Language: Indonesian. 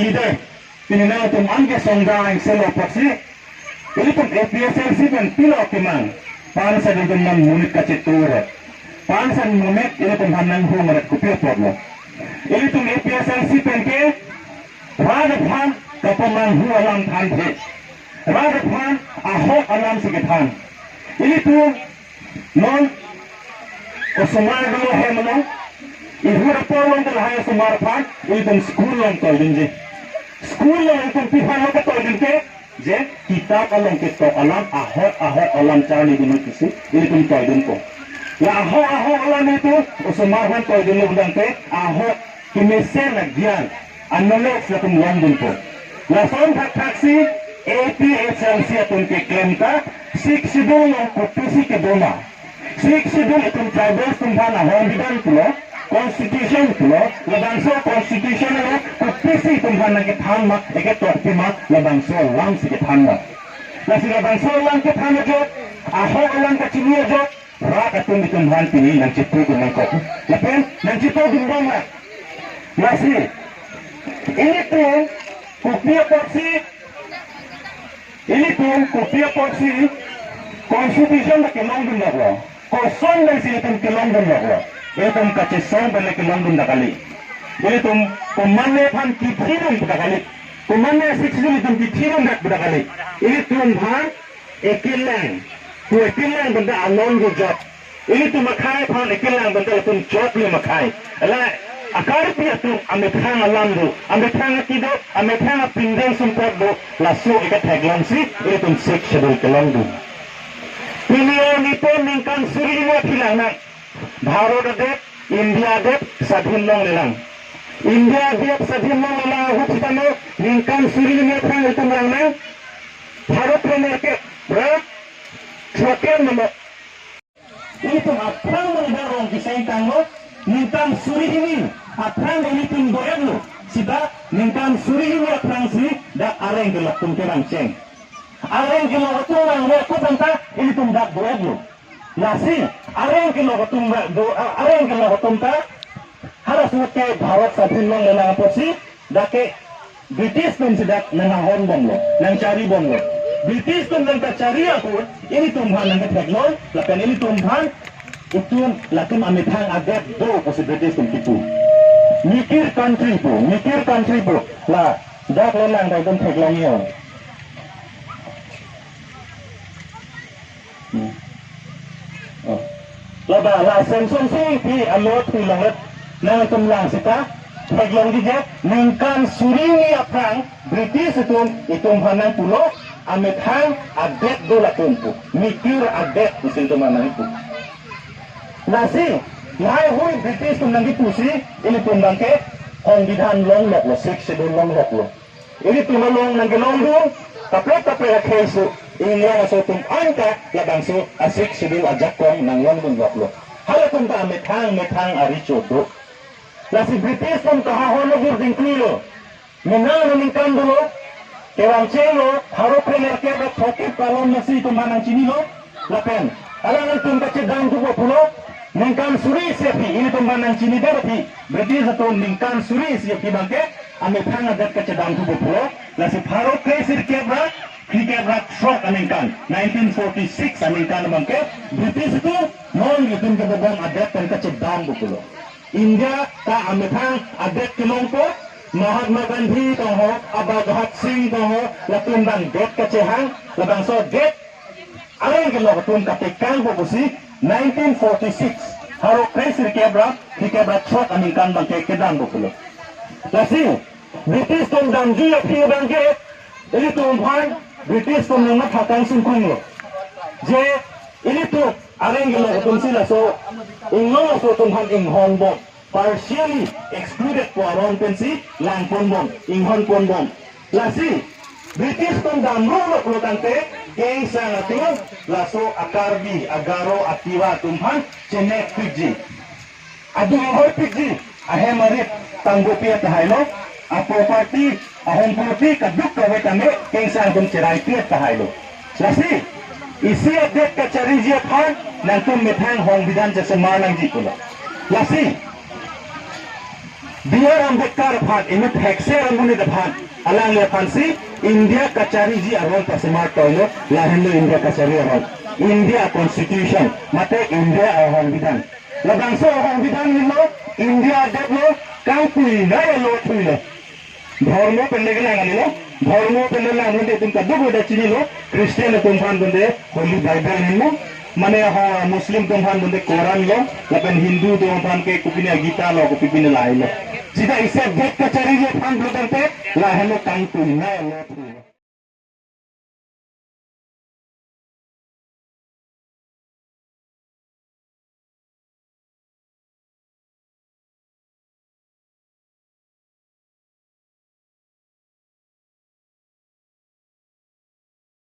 leader pinina tum angke songda ang selo paksi ini tum APSLC pen pilo kimang pansa din tum man munit kacitur pansa munit ini tum hanang hu marat kupir porlo ini tum APSLC pen ke Radhan kapaman hu alam than the Radhan ahok alam sikithan ini tum non Osumar dulu he manong ibu rapolong terhaya sumar pan itu school long tol dinje school long itu pihak lo tol dinje je kita kalau kita alam ahok alam cari di kisi ini pun tol dinko ya ahok alam itu Osumar pan tol dinko dangke ahok kimesen agian anolex lakum long dinko lason hak taksi APSLC atun ke klenta sik sidul yang kopisi ke doma sik sidul itu tribal tumban ahon bidan pulo Constitution pulo labangso constitution lo kopisi tumban na ke thanma eke torti ma labangso lang si ke thanma lasi labangso lang ke thanma jo ahok lang ka chiniya jo rak atun tumban pini nang chitu nang ko lapen nang chitu dimbang la lasi ini tuh kopiya porsi ini pun kopiya porsi constitution na kilong dun lakwa koson na sila itong kilong dun lakwa itong kachisong pala kilong dun nakali itong kumanepan kitirong budakali kumane siksin itong kitirong dak budakali itong bhan ikilang kung ikilang benda anon gu job itong makai pan ikilang benda itong job li makai ala akar pia tu ametang alam do ametang kido ametang pindang sumpot do lasu ikat taglang si itong sik schedule kelong do pilih nipo ningkan suri mo pilang na Bharat dep India dep sadhin long nilang India dep sadhin long nilang aku kita mo ningkan suri mo pilang itong lang na Bharat mo market berat choken mo itu apa mendarong kisah tanggo ningkan suri ini apang ini pun goyang lo sida ningkan suri ini apang si dak areng gelap pun kerang ceng areng gelap tu orang lo tu banta ini pun dak goyang lo nasi areng gelap tu areng gelap tu banta harus mute Bharat sadhin long lelang posi dake British pun sidak nangahon bom lo nang cari bom lo British pun nang cari aku ini tumhan nang teknologi lapan ini tumhan itu lakum amitang agat do possibilities tum tipu mikir country po lah dak lelang dai tum teknologi yo laba la Samsung pi alot pi langat nang tum lang sita teknologi je ningkan surini apang British itu hanang pulo amitang agat do lakum pu mikir agat usin tumanan itu nasi lahai hui British tum nanti pusi ini tum bangke hong bidhan long lok lo sik schedule long lok lo ini tum long nang gelong dong taplet kesu ini yang so tum angka ya bangso asik schedule ajak kong nang long dong lok lo hala tum ta metang ari chodo nasi British tum kahahon lo gurding klilo menang ningkan dulu kewang celo harap peler keba thokip kalon nasi tum manang chini lo lapen alang tum kacedang tubo pulo ningkan suri siapi ini pembanang cini darati berarti satu ningkan suri siapi bangke ame thang adat kacedang tubuh pulo nasi Bharat kesir kebra truck aningkan 1946 aningkan bangke berarti satu non yutun kebobong adat dan kacedang pulo India ta ame thang adat kelongko Mahatma Gandhi toho Abaghat Singh toho latun dan get kacehang labang so get alang kelo tum katikang bubusi 1946 haro kesir kebra truck aningkan bangke kedang bukulo lasi British tum danju ya pi bangke ini tum bhan British tum nang mathatang sungkung lo je ini tu areng gelo tum sila so inglo so tum han inghon bom partially excluded poaron pensi lang pon bom inghon pon bom lasi British tum damro lo kulotante keng sang atu laso akarbi agaro akiwa tumhan chenek piji adu hoy piji ahe marit tanggopia tahailo a property ahon property kaduk kawe kame keng sang tum cerai pia tahailo lasi isi update ka charijia phan nang tum methang hong bidan jase marlang ji kula lasi biar Ambedkar phan ini tekse ramune da phan alang le phan si India kachari ji aron pasemar toilo lahen lo India kachari aron India constitution mate India সংবিধান labangso সংবিধান nilo India deblo kampui na lo thuilo ধর্ম পেলে গেলে আনিলো ধর্ম পেলে আনন্দে তুমি দুগো চিনিলো খ্রিস্টান তুমফান বন্দে হোলি বাইবেল নিলো মানে মুসলিম तुमफान बंदे कोरआन लो लेकिन हिंदू तुमफान के कुपिने गीता लो कुपिने लाइलो सीधा इसे देख के चली जे फान ब्लडन पे लाहेलो कांग तुम ना लो